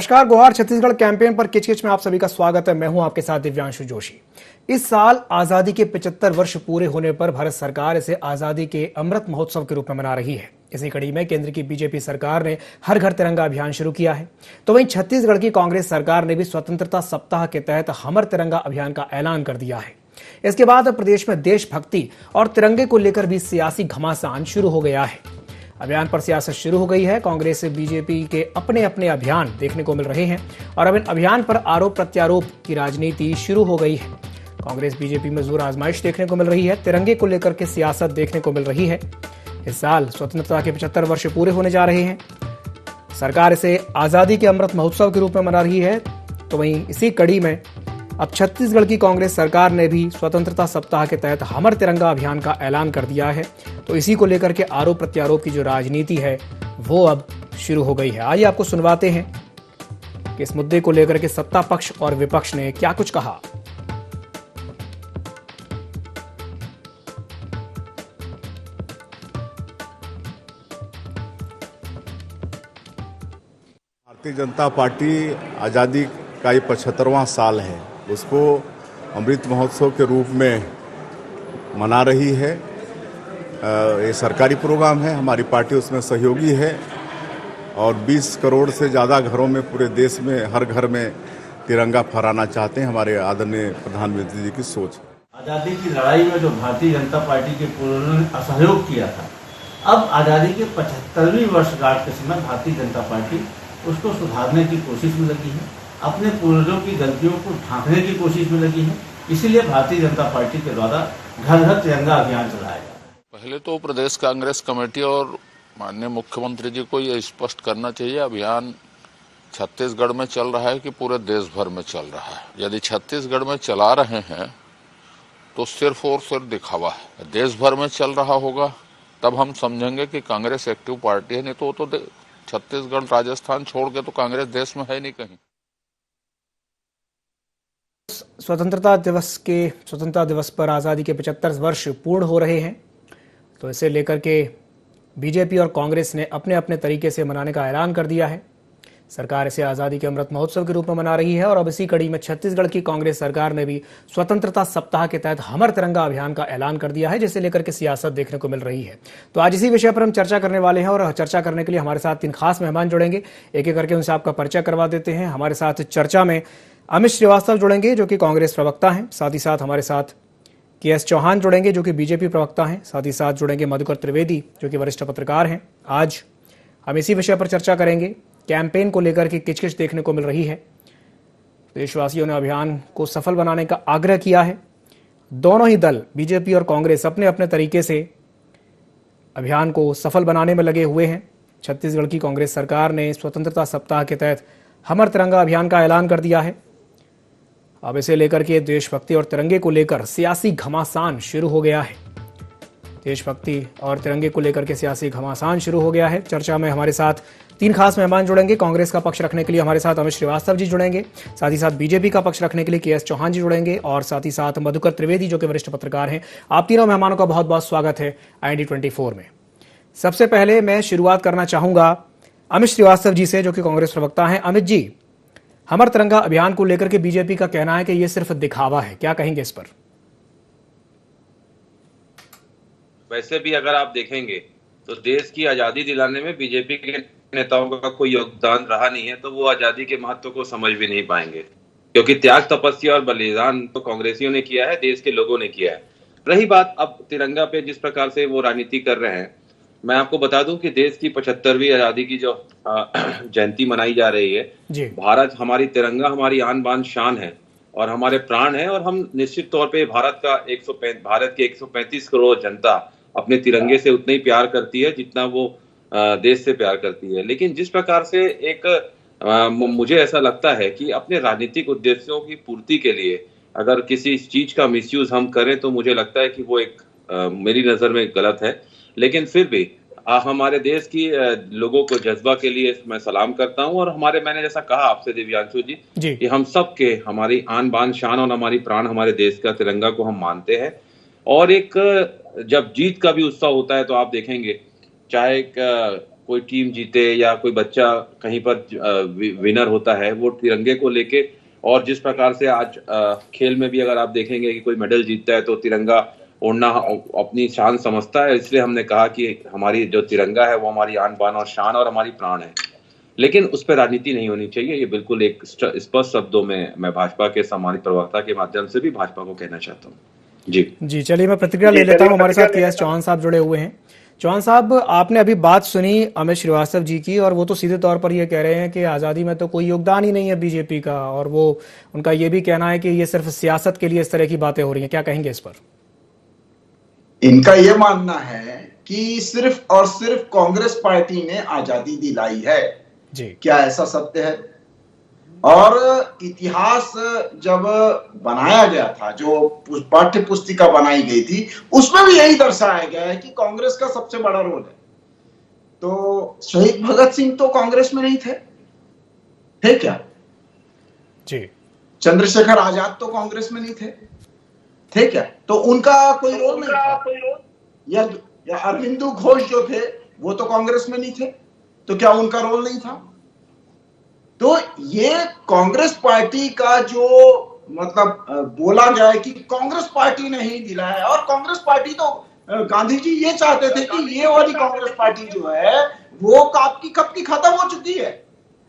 नमस्कार। गुहार छत्तीसगढ़ कैंपेन पर किच-किच में आप सभी का स्वागत है। मैं हूं आपके साथ दिव्यांशु जोशी। इस साल आजादी के 75 वर्ष पूरे होने पर भारत सरकार इसे आजादी के अमृत महोत्सव के रूप में मना रही है। इसी कड़ी में केंद्र की बीजेपी सरकार ने हर घर तिरंगा अभियान शुरू किया है, तो वहीं छत्तीसगढ़ की कांग्रेस सरकार ने भी स्वतंत्रता सप्ताह के तहत हमर तिरंगा अभियान का ऐलान कर दिया है। इसके बाद प्रदेश में देशभक्ति और तिरंगे को लेकर भी सियासी घमासान शुरू हो गया है। अभियान पर सियासत शुरू हो गई है। कांग्रेस से बीजेपी के अपने अपने अभियान देखने को मिल रहे हैं और अब इन अभियान पर आरोप प्रत्यारोप की राजनीति शुरू हो गई है। कांग्रेस बीजेपी में जोर आजमाइश देखने को मिल रही है। तिरंगे को लेकर के सियासत देखने को मिल रही है। इस साल स्वतंत्रता के 75 वर्ष पूरे होने जा रहे हैं। सरकार इसे आजादी के अमृत महोत्सव के रूप में मना रही है, तो वहीं इसी कड़ी में अब छत्तीसगढ़ की कांग्रेस सरकार ने भी स्वतंत्रता सप्ताह के तहत हमर तिरंगा अभियान का ऐलान कर दिया है। तो इसी को लेकर के आरोप प्रत्यारोप की जो राजनीति है वो अब शुरू हो गई है। आइए आपको सुनवाते हैं कि इस मुद्दे को लेकर के सत्ता पक्ष और विपक्ष ने क्या कुछ कहा। भारतीय जनता पार्टी आज़ादी का ये 75वां साल है, उसको अमृत महोत्सव के रूप में मना रही है। ये सरकारी प्रोग्राम है, हमारी पार्टी उसमें सहयोगी है और 20 करोड़ से ज़्यादा घरों में पूरे देश में हर घर में तिरंगा फहराना चाहते हैं। हमारे आदरणीय प्रधानमंत्री जी की सोच। आज़ादी की लड़ाई में जो भारतीय जनता पार्टी के पूर्वजों ने असहयोग किया था, अब आज़ादी के 75वीं वर्षगांठ के समय भारतीय जनता पार्टी उसको सुधारने की कोशिश में लगी है, अपने पूर्वजों की गलतियों को ढांकने की कोशिश में लगी है। इसीलिए भारतीय जनता पार्टी के द्वारा घर घर तिरंगा अभियान चलाया जा रहा है। पहले तो प्रदेश कांग्रेस कमेटी और माननीय मुख्यमंत्री जी को यह स्पष्ट करना चाहिए, अभियान छत्तीसगढ़ में चल रहा है कि पूरे देश भर में चल रहा है। यदि छत्तीसगढ़ में चला रहे हैं तो सिर्फ और सिर्फ दिखावा है। देश भर में चल रहा होगा तब हम समझेंगे कि कांग्रेस एक्टिव पार्टी है, नहीं तो वो तो छत्तीसगढ़ राजस्थान छोड़ के तो कांग्रेस देश में है नहीं कहीं। स्वतंत्रता दिवस पर आज़ादी के 75 वर्ष पूर्ण हो रहे हैं, तो इसे लेकर के बीजेपी और कांग्रेस ने अपने अपने तरीके से मनाने का ऐलान कर दिया है। सरकार इसे आज़ादी के अमृत महोत्सव के रूप में मना रही है और अब इसी कड़ी में छत्तीसगढ़ की कांग्रेस सरकार ने भी स्वतंत्रता सप्ताह के तहत हमर तिरंगा अभियान का ऐलान कर दिया है, जिसे लेकर के सियासत देखने को मिल रही है। तो आज इसी विषय पर हम चर्चा करने वाले हैं और चर्चा करने के लिए हमारे साथ 3 खास मेहमान जुड़ेंगे। एक एक करके उनसे आपका परिचय करवा देते हैं। हमारे साथ चर्चा में अमित श्रीवास्तव जुड़ेंगे, जो कि कांग्रेस प्रवक्ता हैं। साथ ही साथ हमारे साथ के.एस. चौहान जुड़ेंगे, जो कि बीजेपी प्रवक्ता हैं। साथ ही साथ जुड़ेंगे मधुकर त्रिवेदी, जो कि वरिष्ठ पत्रकार हैं। आज हम इसी विषय पर चर्चा करेंगे। कैंपेन को लेकर के किचकिच देखने को मिल रही है। देशवासियों ने अभियान को सफल बनाने का आग्रह किया है। दोनों ही दल, बीजेपी और कांग्रेस, अपने अपने तरीके से अभियान को सफल बनाने में लगे हुए हैं। छत्तीसगढ़ की कांग्रेस सरकार ने स्वतंत्रता सप्ताह के तहत हमर तिरंगा अभियान का ऐलान कर दिया है। अब इसे लेकर के देशभक्ति और तिरंगे को लेकर सियासी घमासान शुरू हो गया है। देशभक्ति और तिरंगे को लेकर के सियासी घमासान शुरू हो गया है। चर्चा में हमारे साथ 3 खास मेहमान जुड़ेंगे। कांग्रेस का पक्ष रखने के लिए हमारे साथ अमित श्रीवास्तव जी जुड़ेंगे, साथ ही साथ बीजेपी का पक्ष रखने के लिए के.एस. चौहान जी जुड़ेंगे और साथ ही साथ मधुकर त्रिवेदी, जो कि वरिष्ठ पत्रकार हैं। आप तीनों मेहमानों का बहुत बहुत स्वागत है IND24 में। सबसे पहले मैं शुरुआत करना चाहूंगा अमित श्रीवास्तव जी से, जो कि कांग्रेस प्रवक्ता हैं। अमित जी, हमर तिरंगा अभियान को लेकर के बीजेपी का कहना है कि यह सिर्फ दिखावा है, क्या कहेंगे इस पर? वैसे भी अगर आप देखेंगे तो देश की आजादी दिलाने में बीजेपी के नेताओं का कोई योगदान रहा नहीं है, तो वो आजादी के महत्व को समझ भी नहीं पाएंगे, क्योंकि त्याग, तपस्या और बलिदान तो कांग्रेसियों ने किया है, देश के लोगों ने किया है। रही बात अब तिरंगा पे जिस प्रकार से वो राजनीति कर रहे हैं, मैं आपको बता दूं कि देश की 75वीं आजादी की जो जयंती मनाई जा रही है जी। भारत, हमारी तिरंगा हमारी आन बान शान है और हमारे प्राण है, और हम निश्चित तौर पे भारत के 135 करोड़ जनता अपने तिरंगे से उतना ही प्यार करती है जितना वो देश से प्यार करती है। लेकिन जिस प्रकार से मुझे ऐसा लगता है कि अपने राजनीतिक उद्देश्यों की पूर्ति के लिए अगर किसी चीज का मिसयूज हम करें, तो मुझे लगता है कि वो मेरी नजर में गलत है। लेकिन फिर भी हमारे देश की लोगों को जज्बा के लिए मैं सलाम करता हूं, और मैंने जैसा कहा आपसे दिव्यांशु जी कि हम सब के हमारी आन बान शान और हमारी प्राण हमारे देश का तिरंगा को हम मानते हैं। और जब जीत का भी उत्सव होता है तो आप देखेंगे, चाहे कोई टीम जीते या कोई बच्चा कहीं पर विनर होता है, वो तिरंगे को लेके, और जिस प्रकार से आज खेल में भी अगर आप देखेंगे कि कोई मेडल जीतता है तो तिरंगा ओढ़ना अपनी शान समझता है। इसलिए हमने कहा कि हमारी जो तिरंगा है वो हमारी आन बान और शान और हमारी प्राण है, लेकिन उस पर राजनीति नहीं होनी चाहिए। ये बिल्कुल एक स्पष्ट शब्दों में मैं भाजपा के सम्मानित प्रवक्ता के माध्यम से भी भाजपा को कहना चाहता हूँ। जी चलिए मैं प्रतिक्रिया ले लेता हूँ। हमारे साथ के एस चौहान साहब जुड़े हुए हैं। चौहान साहब, आपने अभी बात सुनी अमित श्रीवास्तव जी की, और वो तो सीधे तौर पर ये कह रहे हैं कि आज़ादी में तो कोई योगदान ही नहीं है बीजेपी का, और वो उनका ये भी कहना है कि ये सिर्फ सियासत के लिए इस तरह की बातें हो रही हैं। क्या कहेंगे इस पर? इनका ये मानना है कि सिर्फ और सिर्फ कांग्रेस पार्टी ने आजादी दिलाई है जी। क्या ऐसा सत्य है? और इतिहास जब बनाया गया था, जो पाठ्य पुस्तिका बनाई गई थी, उसमें भी यही दर्शाया गया है कि कांग्रेस का सबसे बड़ा रोल है। तो शहीद भगत सिंह तो कांग्रेस में नहीं थे क्या? जी। चंद्रशेखर आजाद तो कांग्रेस में नहीं थे क्या? तो उनका कोई रोल नहीं था। या अरविंदो घोष जो थे वो तो कांग्रेस में नहीं थे, तो क्या उनका रोल नहीं था? तो ये कांग्रेस पार्टी का जो मतलब बोला जाए कि कांग्रेस पार्टी ने ही दिलाया, और कांग्रेस पार्टी तो गांधी जी ये चाहते थे कि ये वाली कांग्रेस पार्टी जो है वो आपकी कब की खत्म हो चुकी है,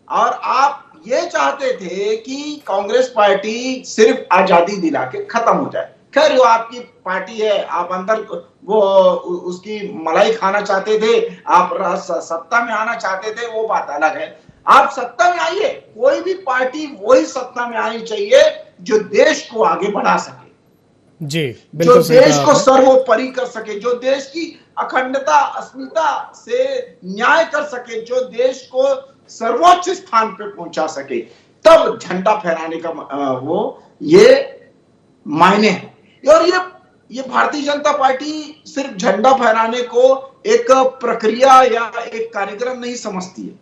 और आप ये चाहते थे कि कांग्रेस पार्टी सिर्फ आजादी दिला के खत्म हो जाए। खैर वो आपकी पार्टी है, आप अंदर वो उसकी मलाई खाना चाहते थे, आप सत्ता में आना चाहते थे, वो बात अलग है। आप सत्ता में आइए, कोई भी पार्टी वही सत्ता में आनी चाहिए जो देश को आगे बढ़ा सके, जी, जो देश को सर्वोपरि कर सके, जो देश की अखंडता अस्मिता से न्याय कर सके, जो देश को सर्वोच्च स्थान पे पहुंचा सके, तब झंडा फहराने का वो ये मायने है। और ये भारतीय जनता पार्टी सिर्फ झंडा फहराने को एक प्रक्रिया या एक कार्यक्रम नहीं समझती है।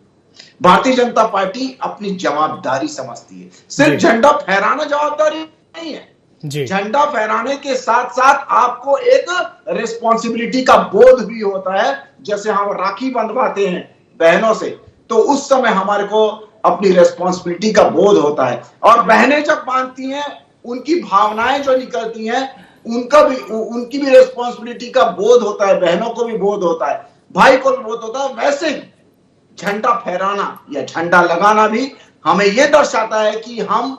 भारतीय जनता पार्टी अपनी जवाबदारी समझती है। सिर्फ झंडा फहराना जवाबदारी नहीं है, झंडा फहराने के साथ साथ आपको एक रिस्पॉन्सिबिलिटी का बोध भी होता है। जैसे हम राखी बंधवाते हैं बहनों से, तो उस समय हमारे को अपनी रिस्पॉन्सिबिलिटी का बोध होता है, और बहनें जब बांधती हैं उनकी भावनाएं जो निकलती हैं उनकी भी रिस्पॉन्सिबिलिटी का बोध होता है, बहनों को भी बोध होता है, भाई को भी बोध होता है। वैसे ही झंडा फहराना या झंडा लगाना भी हमें यह दर्शाता है कि हम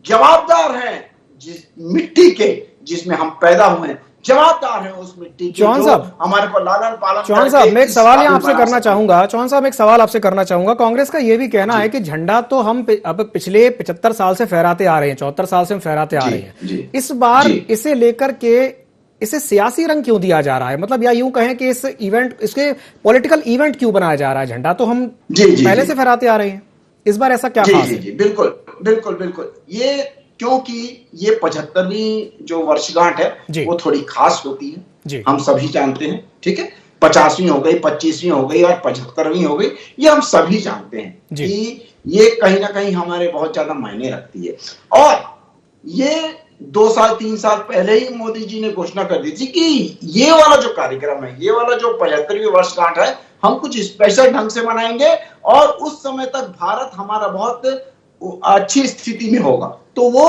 जवाबदार हैं जिस मिट्टी के जिसमें हम पैदा हुए, जवाबदार हैं उस मिट्टी के चौहान साहब, हमारे को लालन पालन। चौहान साहब, मैं एक सवाल यहाँ आपसे करना चाहूंगा। चौहान साहब, एक सवाल आपसे करना चाहूंगा। कांग्रेस का यह भी कहना है कि झंडा तो हम अब पिछले 75 साल से फहराते आ रहे हैं, 74 साल से हम फहराते आ रहे हैं। इस बार इसे लेकर के इसे सियासी रंग क्यों दिया जा रहा है? मतलब या यूं कहें कि इसके पॉलिटिकल इवेंट क्यों बनाया जा रहा है? झंडा तो हम पहले से फहराते आ रहे हैं, इस बार ऐसा क्या खास है? बिल्कुल बिल्कुल बिल्कुल। ये क्योंकि ये 75वीं जो वर्षगांठ है वो थोड़ी खास होती है, हम सभी जानते हैं, ठीक है। 50वीं हो गई, 25वीं हो गई और 75वीं हो गई, ये हम सभी जानते हैं कि ये कहीं ना कहीं हमारे बहुत ज्यादा मायने रखती है। और ये 2 साल 3 साल पहले ही मोदी जी ने घोषणा कर दी थी कि ये वाला जो कार्यक्रम है, ये वाला जो 75वीं वर्षगांठ है, हम कुछ स्पेशल ढंग से मनाएंगे और उस समय तक भारत हमारा बहुत अच्छी स्थिति में होगा। तो वो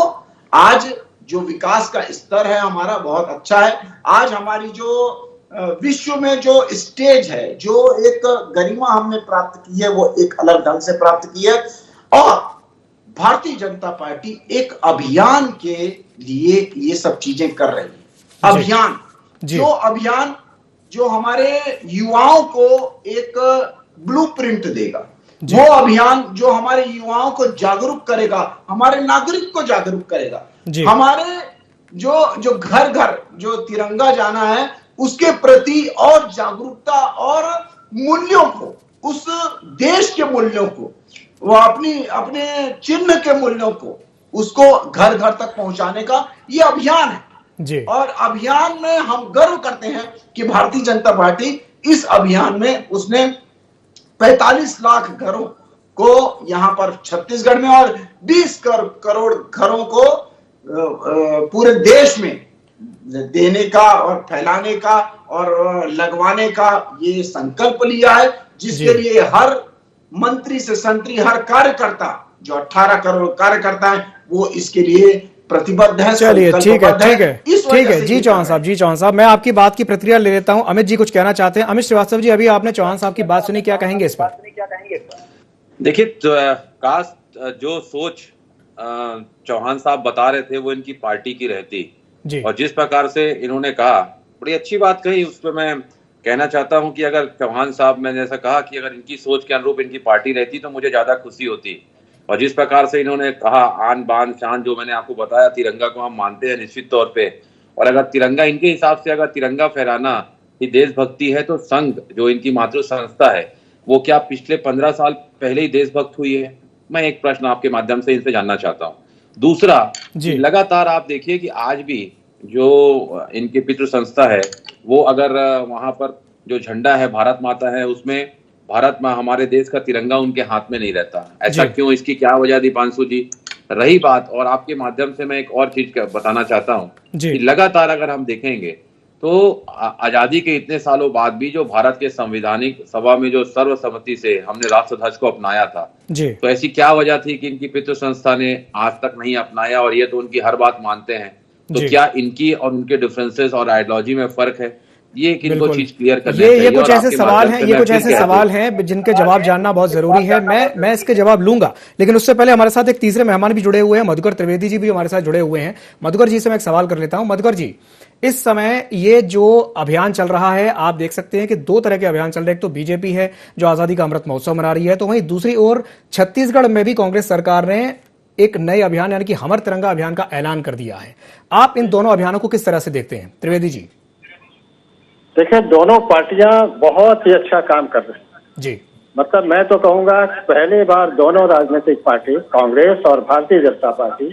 आज जो विकास का स्तर है हमारा बहुत अच्छा है। आज हमारी जो विश्व में जो स्टेज है, जो एक गरिमा हमने प्राप्त की है, वो एक अलग ढंग से प्राप्त की है। और भारतीय जनता पार्टी एक अभियान के लिए ये सब चीजें कर रही है। अभियान जो हमारे युवाओं को एक ब्लूप्रिंट देगा, वो अभियान जो हमारे युवाओं को जागरूक करेगा, हमारे नागरिक को जागरूक करेगा, हमारे जो घर घर जो तिरंगा जाना है उसके प्रति और जागरूकता और मूल्यों को, उस देश के मूल्यों को, वो अपने चिन्ह के मूल्यों को, उसको घर घर तक पहुंचाने का ये अभियान है। और अभियान में हम गर्व करते हैं कि भारतीय जनता पार्टी इस अभियान में उसने 45 लाख घरों को यहाँ पर छत्तीसगढ़ में और 20 करोड़ घरों को पूरे देश में देने का और फैलाने का और लगवाने का ये संकल्प लिया है, जिसके लिए हर मंत्री से संतरी, हर कार्यकर्ता जो 18 करोड़ कार्यकर्ता है वो इसके लिए प्रतिबद्ध है। चलिए ठीक है जी चौहान साहब, मैं आपकी बात की प्रतिक्रिया ले लेता हूं। अमित जी कुछ कहना चाहते हैं। अमित श्रीवास्तव जी, अभी आपने चौहान साहब की बात सुनी, क्या कहेंगे इस पर? देखिए, जो सोच चौहान साहब बता रहे थे वो इनकी पार्टी की रहती जी। और जिस प्रकार से इन्होंने कहा, बड़ी अच्छी बात कही, उस पर मैं कहना चाहता हूं कि अगर चौहान साहब, मैंने जैसा कहा कि अगर इनकी सोच के अनुरूप इनकी पार्टी रहती तो मुझे ज्यादा खुशी होती। और जिस प्रकार से इन्होंने कहा, आन बान शान, जो मैंने आपको बताया, तिरंगा को हम मानते हैं निश्चित तौर पे, और अगर तिरंगा इनके हिसाब से अगर तिरंगा फहराना ही देशभक्ति है तो संघ जो इनकी मातृ संस्था है वो क्या पिछले 15 साल पहले ही देशभक्त हुई है? मैं एक प्रश्न आपके माध्यम से इनसे जानना चाहता हूँ। दूसरा, लगातार आप देखिए कि आज भी जो इनकी पितृ संस्था है वो अगर वहां पर जो झंडा है भारत माता है, उसमें भारत में हमारे देश का तिरंगा उनके हाथ में नहीं रहता। ऐसा क्यों? इसकी क्या वजह? दीपांशु जी, रही बात, और आपके माध्यम से मैं एक और चीज बताना चाहता हूँ कि लगातार अगर हम देखेंगे तो आजादी के इतने सालों बाद भी जो भारत के संवैधानिक सभा में जो सर्वसम्मति से हमने राष्ट्र ध्वज को अपनाया था, तो ऐसी क्या वजह थी कि इनकी पितृ संस्था ने आज तक नहीं अपनाया? और ये तो उनकी हर बात मानते हैं, तो क्या इनकी और उनके डिफरेंसेस और आइडियोलॉजी में फर्क है? ये किनको चीज क्लियर करना चाहिए। ये कुछ ऐसे सवाल हैं जिनके जवाब जानना बहुत जरूरी है। मैं इसके जवाब लूंगा, लेकिन उससे पहले हमारे साथ एक तीसरे मेहमान भी जुड़े हुए हैं, मधुकर त्रिवेदी जी भी हमारे साथ जुड़े हुए हैं। मधुकर जी से मैं एक सवाल कर लेता हूं। मधुकर जी, इस समय ये जो अभियान चल रहा है, आप देख सकते हैं कि दो तरह के अभियान चल रहे हैं। एक तो बीजेपी है जो आजादी का अमृत महोत्सव मना रही है, तो वहीं दूसरी ओर छत्तीसगढ़ में भी कांग्रेस सरकार ने एक नए अभियान यानी कि हमर तिरंगा अभियान का ऐलान कर दिया है। आप इन दोनों अभियानों को किस तरह से देखते हैं, त्रिवेदी जी? देखिए, दोनों पार्टियां बहुत ही अच्छा काम कर रही हैं जी। मतलब मैं तो कहूंगा पहली बार दोनों राजनीतिक पार्टी, कांग्रेस और भारतीय जनता पार्टी,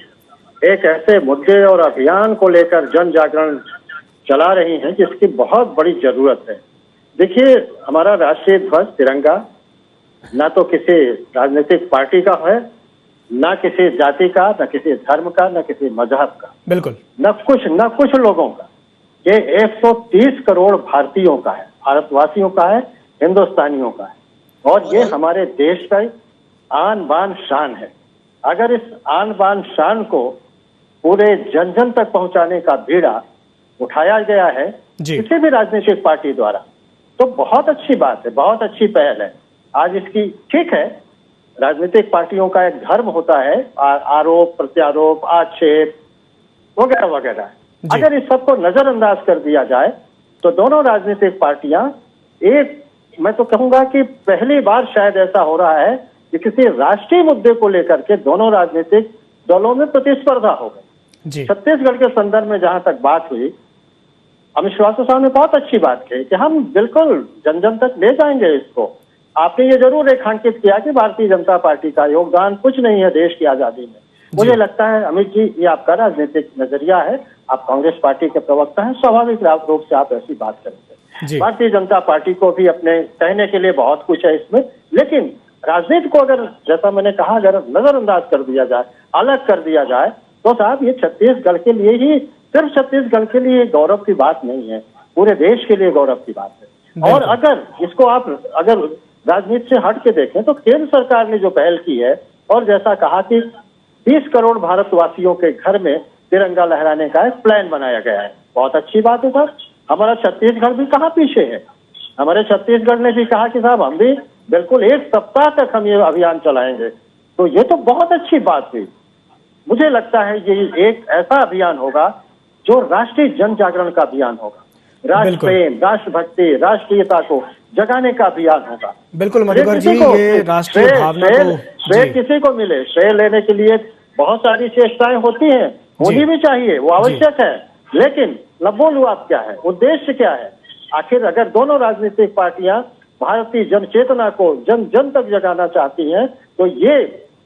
एक ऐसे मुद्दे और अभियान को लेकर जन जागरण चला रही हैं जिसकी बहुत बड़ी जरूरत है। देखिए, हमारा राष्ट्रीय ध्वज तिरंगा ना तो किसी राजनीतिक पार्टी का है, ना किसी जाति का, ना किसी धर्म का, ना किसी मजहब का, बिल्कुल न कुछ लोगों का। ये 130 करोड़ भारतीयों का है, भारतवासियों का है, हिंदुस्तानियों का है, और ये हमारे देश का आन बान शान है। अगर इस आन बान शान को पूरे जन जन तक पहुंचाने का बीड़ा उठाया गया है किसी भी राजनीतिक पार्टी द्वारा, तो बहुत अच्छी बात है, बहुत अच्छी पहल है। आज इसकी, ठीक है, राजनीतिक पार्टियों का एक धर्म होता है आरोप प्रत्यारोप, आक्षेप वगैरह वगैरह। अगर इस सबको नजरअंदाज कर दिया जाए तो दोनों राजनीतिक पार्टियां एक, मैं तो कहूंगा कि पहली बार शायद ऐसा हो रहा है कि किसी राष्ट्रीय मुद्दे को लेकर के दोनों राजनीतिक दलों में प्रतिस्पर्धा हो गई। छत्तीसगढ़ के संदर्भ में जहां तक बात हुई, अमित श्रीवास्तव साहब ने बहुत अच्छी बात कही कि हम बिल्कुल जन जन तक ले जाएंगे इसको। आपने ये जरूर रेखांकित किया कि भारतीय जनता पार्टी का योगदान कुछ नहीं है देश की आजादी में। मुझे लगता है अमित जी, ये आपका राजनीतिक नजरिया है, आप कांग्रेस पार्टी के प्रवक्ता हैं, स्वाभाविक रूप से आप ऐसी बात करेंगे। भारतीय जनता पार्टी को भी अपने कहने के लिए बहुत कुछ है इसमें, लेकिन राजनीति को अगर, जैसा मैंने कहा, अगर नजरअंदाज कर दिया जाए, अलग कर दिया जाए, तो साहब ये छत्तीसगढ़ के लिए ही, सिर्फ छत्तीसगढ़ के लिए गौरव की बात नहीं है, पूरे देश के लिए गौरव की बात है। और अगर इसको आप अगर राजनीति से हट के देखें तो केंद्र सरकार ने जो पहल की है, और जैसा कहा कि 30 करोड़ भारतवासियों के घर में तिरंगा लहराने का एक प्लान बनाया गया है, बहुत अच्छी बात है सर। हमारा छत्तीसगढ़ भी कहाँ पीछे है, हमारे छत्तीसगढ़ ने भी कहा कि साहब हम भी बिल्कुल 1 सप्ताह तक हम ये अभियान चलाएंगे, तो ये तो बहुत अच्छी बात हुई। मुझे लगता है ये एक ऐसा अभियान होगा जो राष्ट्रीय जन जागरण का अभियान होगा, राष्ट्र प्रेम, राष्ट्रभक्ति, राष्ट्रीयता को जगाने का अभियान होगा। बिल्कुल मधुकर जी, ये राष्ट्रीय भावना को श्रेय किसी को मिले, श्रेय लेने के लिए बहुत सारी चेष्टाएं होती हैं, होनी भी चाहिए, वो आवश्यक है, लेकिन बोलू आप क्या है, उद्देश्य क्या है? आखिर अगर दोनों राजनीतिक पार्टियां भारतीय जन चेतना को जन जन तक जगाना चाहती हैं तो ये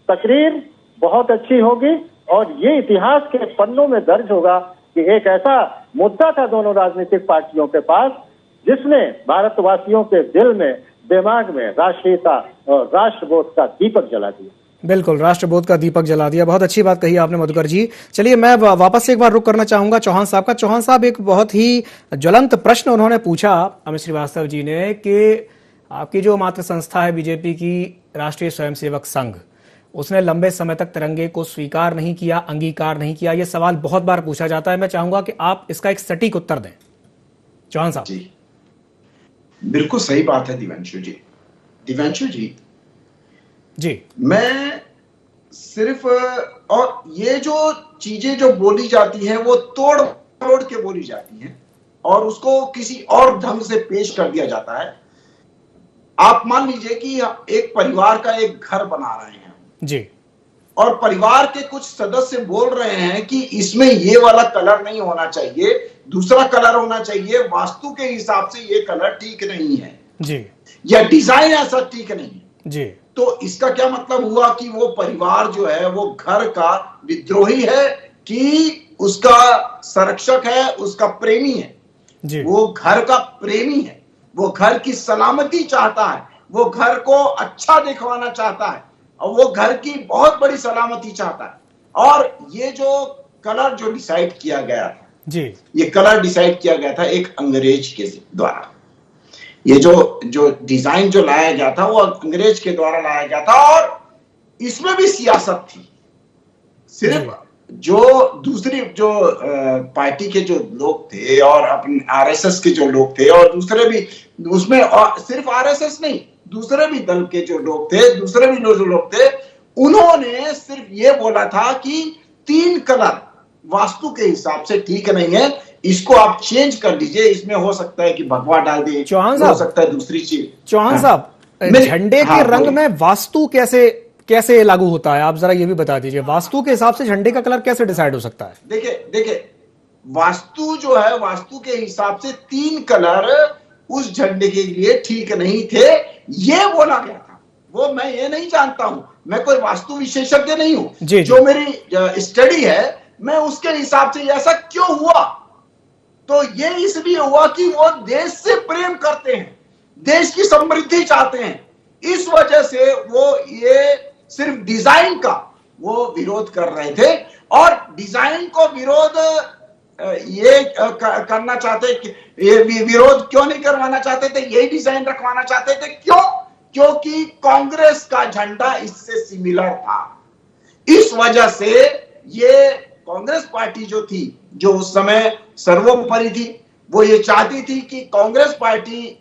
तकरीर बहुत अच्छी होगी, और ये इतिहास के पन्नों में दर्ज होगा कि एक ऐसा मुद्दा था दोनों राजनीतिक पार्टियों के पास जिसने भारतवासियों के दिल में, दिमाग में राष्ट्रीयता और राष्ट्रबोध का दीपक जला दिया। बिल्कुल, राष्ट्रबोध का दीपक जला दिया। बहुत अच्छी बात कही आपने मधुकर जी। चलिए, मैं वापस से एक बार रुक करना चाहूंगा चौहान साहब का। चौहान साहब, एक बहुत ही ज्वलंत प्रश्न उन्होंने पूछा अमित श्रीवास्तव जी ने कि आपकी जो मातृ संस्था है बीजेपी की राष्ट्रीय स्वयंसेवक संघ, उसने लंबे समय तक तिरंगे को स्वीकार नहीं किया, अंगीकार नहीं किया। यह सवाल बहुत बार पूछा जाता है। मैं चाहूंगा कि आप इसका एक सटीक उत्तर दें। चौहान साहब जी, बिल्कुल सही बात है दिव्यांशु जी। दिव्यांशु जी, मैं सिर्फ, और ये जो चीजें जो बोली जाती हैं वो तोड़ मरोड़ के बोली जाती हैं और उसको किसी और ढंग से पेश कर दिया जाता है। आप मान लीजिए कि एक परिवार का एक घर बना रहे हैं जी, और परिवार के कुछ सदस्य बोल रहे हैं कि इसमें ये वाला कलर नहीं होना चाहिए, दूसरा कलर होना चाहिए, वास्तु के हिसाब से ये कलर ठीक नहीं है जी, या डिजाइन ऐसा ठीक नहीं है जी। तो इसका क्या मतलब हुआ कि वो परिवार जो है वो घर का विद्रोही है कि उसका संरक्षक है, उसका प्रेमी है जी। वो घर का प्रेमी है, वो घर की सलामती चाहता है, वो घर को अच्छा दिखवाना चाहता है और वो घर की बहुत बड़ी सलामती चाहता है। और ये जो कलर जो डिसाइड किया गया था जी, ये कलर डिसाइड किया गया था एक अंग्रेज के द्वारा। ये जो डिजाइन जो लाया गया था वो अंग्रेज के द्वारा लाया गया था और इसमें भी सियासत थी। सिर्फ जो दूसरी जो पार्टी के जो लोग थे और अपने आरएसएस के जो लोग थे और दूसरे भी उसमें, सिर्फ आरएसएस नहीं, दूसरे भी दल के जो लोग थे, दूसरे भी जो लोग थे, उन्होंने सिर्फ ये बोला था कि 3 कलर वास्तु के हिसाब से ठीक नहीं है, इसको आप चेंज कर दीजिए, इसमें हो सकता है कि भगवा डाल दिए, हो सकता है दूसरी चीज। चौहान साहब, झंडे के रंग में वास्तु कैसे लागू होता है? आप जरा ये भी बता दीजिए, वास्तु के हिसाब से झंडे का कलर कैसे डिसाइड हो सकता है? देखिए वास्तु जो है, वास्तु के हिसाब से 3 कलर उस झंडे के लिए ठीक नहीं थे, ये बोला गया था। वो मैं ये नहीं जानता हूं, मैं कोई वास्तु विशेषज्ञ नहीं हूं। जो मेरी स्टडी है मैं उसके हिसाब से ऐसा क्यों हुआ, तो ये इसलिए हुआ कि वो देश से प्रेम करते हैं, देश की समृद्धि चाहते हैं, इस वजह से वो ये सिर्फ डिजाइन का वो विरोध कर रहे थे। और डिजाइन को विरोध ये करना चाहते, ये विरोध क्यों नहीं करवाना चाहते थे, यही डिजाइन रखवाना चाहते थे। क्यों? क्योंकि कांग्रेस का झंडा इससे सिमिलर था। इस वजह से ये कांग्रेस पार्टी जो थी, जो उस समय सर्वोपरि थी, वो ये चाहती थी कि कांग्रेस पार्टी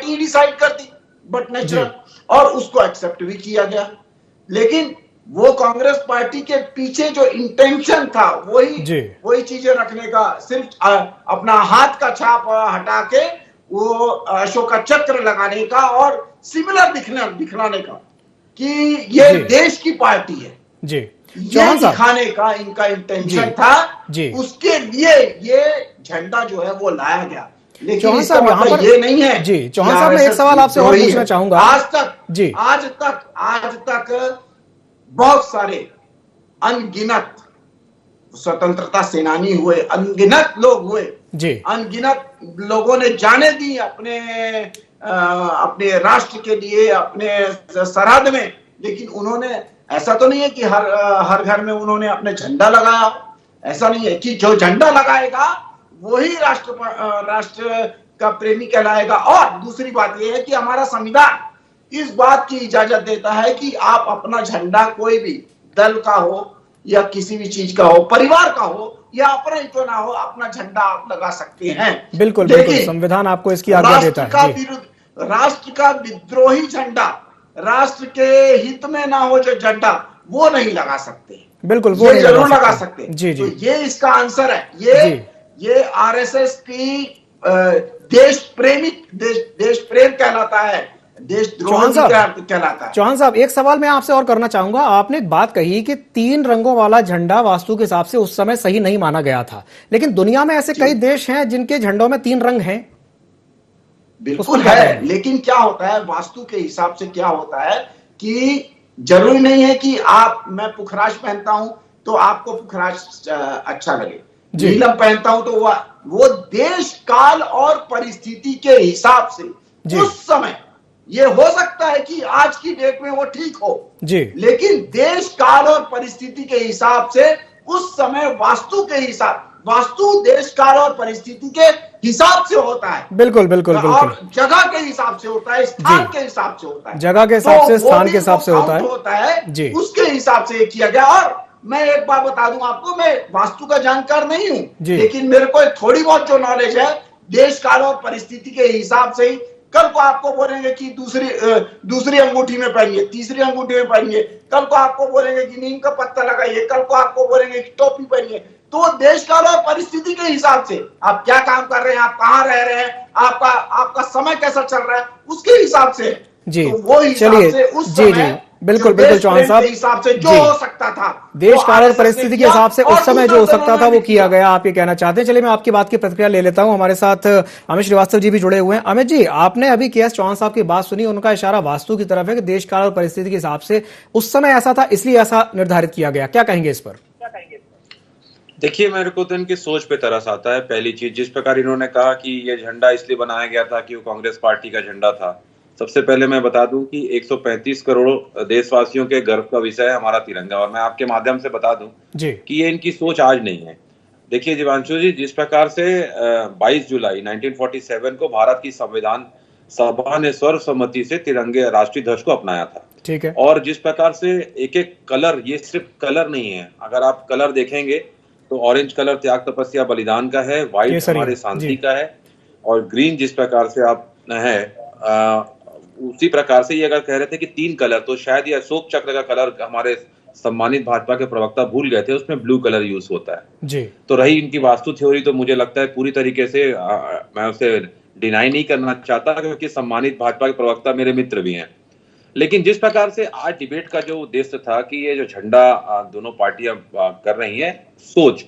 ही डिसाइड करती, बट नेचुरल, और उसको एक्सेप्ट भी किया गया। लेकिन वो कांग्रेस पार्टी के पीछे जो इंटेंशन था वही चीजें रखने का, सिर्फ अपना हाथ का छाप हटा के वो अशोक का चक्र लगाने का और सिमिलर दिखलाने का कि ये देश की पार्टी है जी, ये दिखाने का इनका इंटेंशन था। उसके लिए ये झंडा जो है वो लाया गया। लेकिन इसका मतलब ये नहीं है जी। चौहान साहब, मैं एक सवाल आपसे और पूछना चाहूंगा। आज तक बहुत सारे अनगिनत स्वतंत्रता सेनानी हुए, अनगिनत लोग हुए, अनगिनत लोगों ने जाने दी अपने राष्ट्र के लिए, अपने सरहद में। लेकिन उन्होंने, ऐसा तो नहीं है कि हर घर में उन्होंने अपने झंडा लगाया। ऐसा नहीं है कि जो झंडा लगाएगा वही राष्ट्र का प्रेमी कहलाएगा। और दूसरी बात यह है कि हमारा संविधान इस बात की इजाजत देता है कि आप अपना झंडा कोई भी दल का हो या किसी भी चीज का हो, परिवार का हो या अपना ही तो ना हो, अपना झंडा आप लगा सकते हैं। बिल्कुल, संविधान आपको इसकी आज्ञा देता है। राष्ट्र का विद्रोही झंडा, राष्ट्र के हित में ना हो जो झंडा, वो नहीं लगा सकते। बिल्कुल, वो जरूर लगा सकते जी। तो ये इसका आंसर है। ये आरएसएस की देश प्रेम कहलाता है, देशद्रोह कहलाता है। चौहान साहब, एक सवाल मैं आपसे और करना चाहूंगा। आपने एक बात कही कि 3 रंगों वाला झंडा वास्तु के हिसाब से उस समय सही नहीं माना गया था, लेकिन दुनिया में ऐसे कई देश हैं जिनके झंडों में 3 रंग हैं। बिल्कुल है, लेकिन क्या होता है वास्तु के हिसाब से, क्या होता है कि जरूरी नहीं है कि मैं पुखराज पहनता हूं तो आपको पुखराज अच्छा लगे, नीलम पहनता हूं तो वो देश काल और परिस्थिति के हिसाब से ये हो सकता है कि आज की डेट में वो ठीक हो जी, लेकिन देश काल और परिस्थिति के हिसाब से उस समय वास्तु देश काल और परिस्थिति के हिसाब से होता है। बिल्कुल बिल्कुल बिल्कुल, और जगह के हिसाब से होता है, स्थान के हिसाब से होता है, जगह के हिसाब से, तो स्थान के हिसाब से होता है जी, उसके हिसाब से किया गया। और मैं एक बात बता दूं आपको, मैं वास्तु का जानकार नहीं हूं, लेकिन मेरे को थोड़ी बहुत जो नॉलेज है देश काल और परिस्थिति के हिसाब से ही, कल को आपको बोलेंगे कि दूसरी अंगूठी में पहनिए, तीसरी अंगूठी में पहनिए, कल को आपको बोलेंगे कि नीम का पत्ता लगाइए, कल को आपको बोलेंगे कि टोपी पहनिए। तो देश काल और परिस्थिति के हिसाब से आप क्या काम कर रहे हैं, आप कहाँ रह रहे हैं, आपका समय कैसा चल रहा है, उसके हिसाब से जी। तो वो चलिए जी जी, बिल्कुल बिल्कुल चौहान साहब, हिसाब से जो हो सकता था देश काल और परिस्थिति के हिसाब से उस समय जो हो सकता था वो किया गया, आप ये कहना चाहते हैं। चलिए मैं आपकी बात की प्रतिक्रिया ले लेता हूं। हमारे साथ अमित श्रीवास्तव जी भी जुड़े हुए हैं। अमित जी, आपने अभी के एस चौहान साहब की बात सुनी, उनका इशारा वास्तु की तरफ है कि देश काल और परिस्थिति के हिसाब से उस समय ऐसा था इसलिए ऐसा निर्धारित किया गया, क्या कहेंगे इस पर? देखिए, मेरे को तो इनकी सोच पे तरस आता है। पहली चीज, जिस प्रकार इन्होंने कहा कि ये झंडा इसलिए बनाया गया था कि वो कांग्रेस पार्टी का झंडा था। सबसे पहले मैं बता दूं कि 135 करोड़ देशवासियों के गर्व का विषय है हमारा तिरंगा, और मैं आपके माध्यम से बता दूं कि ये इनकी सोच आज नहीं है। देखिए जीवांशु जी, जिस प्रकार से 22 जुलाई 1947 को भारत की संविधान सभा ने सर्वसम्मति से तिरंगे राष्ट्रीय ध्वज को अपनाया था, ठीक है, और जिस प्रकार से एक एक कलर, ये सिर्फ कलर नहीं है, अगर आप कलर देखेंगे तो ऑरेंज कलर त्याग तपस्या बलिदान का है, व्हाइट हमारे शांति का है, और ग्रीन जिस प्रकार से आप है उसी प्रकार से ये अगर कह रहे थे कि 3 कलर, तो शायद ये अशोक चक्र का कलर हमारे सम्मानित भाजपा के प्रवक्ता भूल गए थे, उसमें ब्लू कलर यूज होता है जी। तो रही इनकी वास्तु थ्योरी, तो मुझे लगता है पूरी तरीके से मैं उसे डिनाई नहीं करना चाहता, क्योंकि सम्मानित भाजपा के प्रवक्ता मेरे मित्र भी हैं। लेकिन जिस प्रकार से आज डिबेट का जो उद्देश्य था कि ये जो झंडा दोनों पार्टियां कर रही हैं, सोच,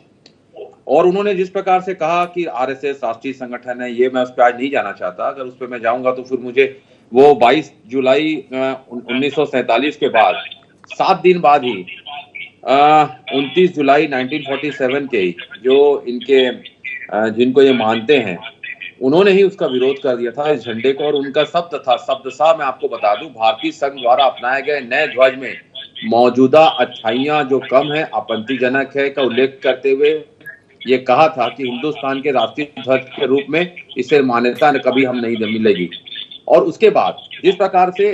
और उन्होंने जिस प्रकार से कहा कि आरएसएस राष्ट्रीय संगठन है, ये मैं उस पर आज नहीं जाना चाहता। अगर उस पर मैं जाऊंगा तो फिर मुझे वो 22 जुलाई 1947 के बाद 7 दिन बाद ही 29 जुलाई 1947 के जो इनके जिनको ये मानते हैं, उन्होंने ही उसका विरोध कर दिया था इस झंडे को। और उनका शब्द था, शब्द सा मैं आपको बता दूं, भारतीय संघ द्वारा अपनाए गए नए ध्वज में मौजूदा अच्छाइयां जो कम है, आपत्तिजनक है का उल्लेख करते हुए ये कहा था कि हिंदुस्तान के राष्ट्रीय ध्वज के रूप में इसे मान्यता कभी हम नहीं मिलेगी। और उसके बाद जिस प्रकार से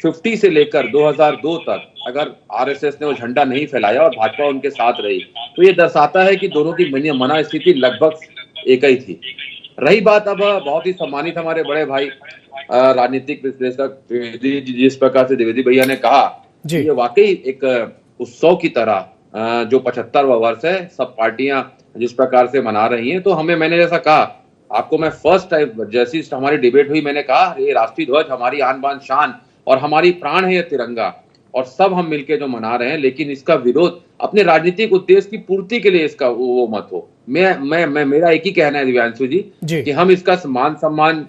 50 से लेकर 2002 तक अगर आरएसएस ने वो झंडा नहीं फैलाया और भाजपा उनके साथ रही, तो ये दर्शाता है कि दोनों की मना स्थिति लगभग एक ही थी। रही बात अब बहुत ही सम्मानित हमारे बड़े भाई राजनीतिक विश्लेषक द्विवेदी, जिस प्रकार से द्विवेदी भैया ने कहा, ये वाकई एक उत्सव की तरह जो 75वां वर्ष है, सब पार्टियां जिस प्रकार से मना रही हैं, तो हमें, मैंने जैसा कहा आपको, मैं फर्स्ट टाइम जैसी हमारी डिबेट हुई, मैंने कहा ये राष्ट्रीय ध्वज हमारी आन बान शान और हमारी प्राण है ये तिरंगा, और सब हम मिलके जो मना रहे हैं, लेकिन इसका विरोध अपने राजनीतिक उद्देश्य की पूर्ति के लिए इसका वो मत हो। मैं मेरा एक ही कहना है दिव्यांशु जी कि हम इसका मान सम्मान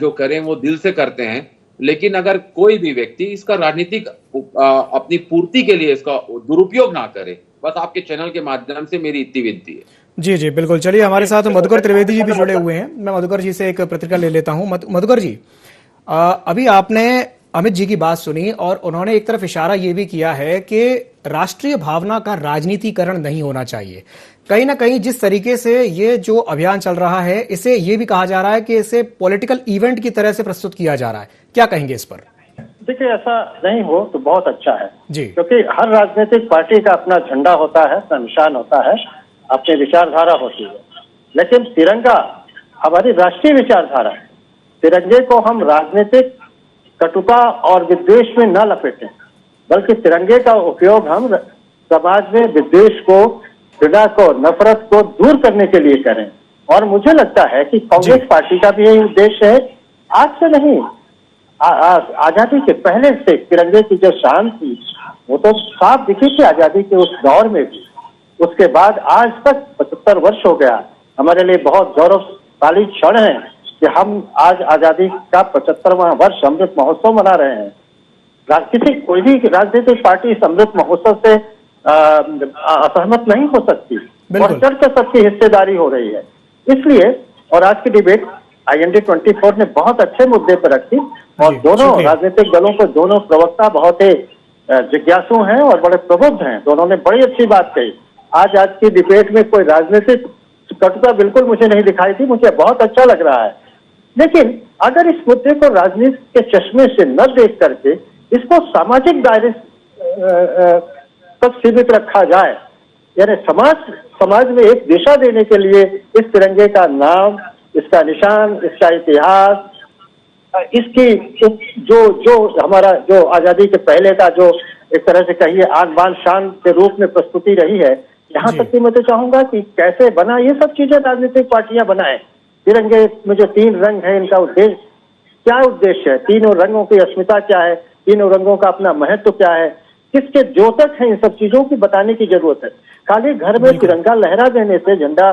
जो करें वो दिल से करते हैं, लेकिन अगर कोई भी व्यक्ति इसका राजनीतिक अपनी पूर्ति के लिए इसका दुरुपयोग ना करे, बस आपके चैनल के माध्यम से मेरी इतनी विनती है। जी जी बिल्कुल। चलिए हमारे साथ मधुकर त्रिवेदी जी भी जुड़े हुए हैं, मैं मधुकर जी से एक प्रतिक्रिया ले लेता हूं। मधुकर जी, अभी आपने अमित जी की बात सुनी और उन्होंने एक तरफ इशारा ये भी किया है कि राष्ट्रीय भावना का राजनीतिकरण नहीं होना चाहिए। कहीं ना कहीं जिस तरीके से ये जो अभियान चल रहा है, इसे ये भी कहा जा रहा है कि इसे पॉलिटिकल इवेंट की तरह से प्रस्तुत किया जा रहा है, क्या कहेंगे इस पर? देखिए, ऐसा नहीं हो तो बहुत अच्छा है जी, क्योंकि हर राजनीतिक पार्टी का अपना झंडा होता है, अपना निशान होता है, अपनी विचारधारा होती है, लेकिन तिरंगा हमारी राष्ट्रीय विचारधारा है। तिरंगे को हम राजनीतिक कटुता और विद्वेष में न लपेटें, बल्कि तिरंगे का उपयोग हम समाज में विद्वेष को, घृणा को, नफरत को दूर करने के लिए करें। और मुझे लगता है कि कांग्रेस पार्टी का भी यही उद्देश्य है। आज से नहीं, आजादी के पहले से तिरंगे की जो शान थी वो तो साफ दिखी थी आजादी के उस दौर में भी। उसके बाद आज तक 75 वर्ष हो गया। हमारे लिए बहुत गौरवशाली क्षण है कि हम आज आजादी का 75वां वर्ष अमृत महोत्सव मना रहे हैं। कोई भी राजनीतिक पार्टी इस अमृत महोत्सव से असहमत नहीं हो सकती, और चर्चा सबकी हिस्सेदारी हो रही है। इसलिए, और आज की डिबेट IND24 ने बहुत अच्छे मुद्दे पर रखी और दोनों राजनीतिक दलों को दोनों प्रवक्ता बहुत ही जिज्ञासु हैं और बड़े प्रबुद्ध हैं। दोनों ने बड़ी अच्छी बात कही। आज की डिबेट में कोई राजनीतिक कटुता बिल्कुल मुझे नहीं दिखाई थी, मुझे बहुत अच्छा लग रहा है। लेकिन अगर इस मुद्दे को राजनीति के चश्मे से न देख करके इसको सामाजिक दायरे तक सीमित रखा जाए, यानी समाज में एक दिशा देने के लिए इस तिरंगे का नाम, इसका निशान, इसका इतिहास, इसकी जो हमारा जो आजादी के पहले का जो एक तरह से कहिए आन बान शान के रूप में प्रस्तुति रही है, यहाँ तक कि मैं तो चाहूंगा कि कैसे बना, ये सब चीजें राजनीतिक पार्टियां बनाए। तिरंगे में जो 3 रंग है, इनका उद्देश्य क्या उद्देश्य है, तीनों रंगों की अस्मिता क्या है, तीनों रंगों का अपना महत्व क्या है, किसके द्योतक है, इन सब चीजों की बताने की जरूरत है। खाली घर में तिरंगा लहरा देने से, झंडा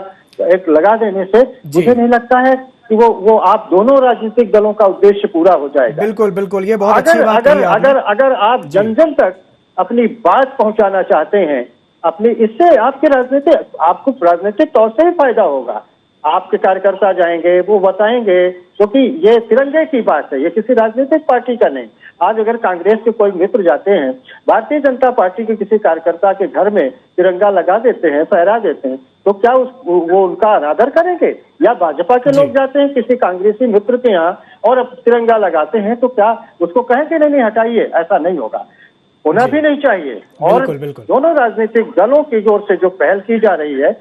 एक लगा देने से मुझे नहीं लगता है कि वो आप दोनों राजनीतिक दलों का उद्देश्य पूरा हो जाएगा। बिल्कुल बिल्कुल, ये बहुत अच्छी बात कही आपने। अगर आप जन जन तक अपनी बात पहुंचाना चाहते हैं, अपनी, इससे आपको राजनीतिक तौर से ही फायदा होगा। आपके कार्यकर्ता जाएंगे, वो बताएंगे, क्योंकि ये तिरंगे की बात है, ये किसी राजनीतिक पार्टी का नहीं। आज अगर कांग्रेस के कोई मित्र जाते हैं, भारतीय जनता पार्टी के किसी कार्यकर्ता के घर में तिरंगा लगा देते हैं, फहरा देते हैं, तो क्या वो उनका अनादर करेंगे? या भाजपा के लोग जाते हैं किसी कांग्रेसी मित्र के यहाँ और तिरंगा लगाते हैं, तो क्या उसको कहेंगे नहीं हटाइए? ऐसा नहीं होगा, होना भी नहीं चाहिए। और दोनों राजनीतिक दलों की ओर से जो पहल की जा रही है,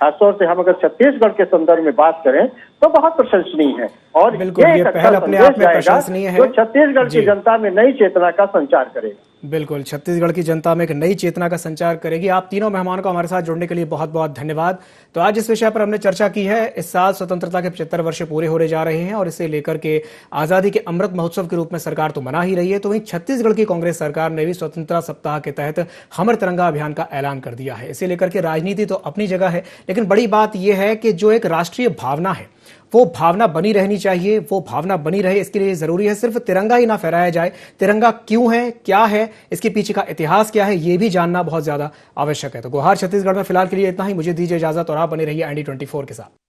खासतौर से हम अगर छत्तीसगढ़ के संदर्भ में बात करें तो बहुत प्रशंसनीय है। और ये पहल अपने आप में प्रशंसनीय है, जो छत्तीसगढ़ की जनता में नई चेतना का संचार करेगा। बिल्कुल, छत्तीसगढ़ की जनता में एक नई चेतना का संचार करेगी। आप तीनों मेहमानों को हमारे साथ जुड़ने के लिए बहुत बहुत धन्यवाद। तो आज इस विषय पर हमने चर्चा की है। इस साल स्वतंत्रता के 75 वर्ष पूरे होने जा रहे हैं और इसे लेकर के आजादी के अमृत महोत्सव के रूप में सरकार तो मना ही रही है, तो वहीं छत्तीसगढ़ की कांग्रेस सरकार ने भी स्वतंत्रता सप्ताह के तहत हमर तिरंगा अभियान का ऐलान कर दिया है। इसे लेकर के राजनीति तो अपनी जगह है, लेकिन बड़ी बात यह है कि जो एक राष्ट्रीय भावना है वो भावना बनी रहनी चाहिए। वो भावना बनी रहे, इसके लिए जरूरी है सिर्फ तिरंगा ही ना फहराया जाए, तिरंगा क्यों है, क्या है, इसके पीछे का इतिहास क्या है, ये भी जानना बहुत ज्यादा आवश्यक है। तो गुहार छत्तीसगढ़ में फिलहाल के लिए इतना ही। मुझे दीजिए इजाजत और आप बने रहिए IND24 के साथ।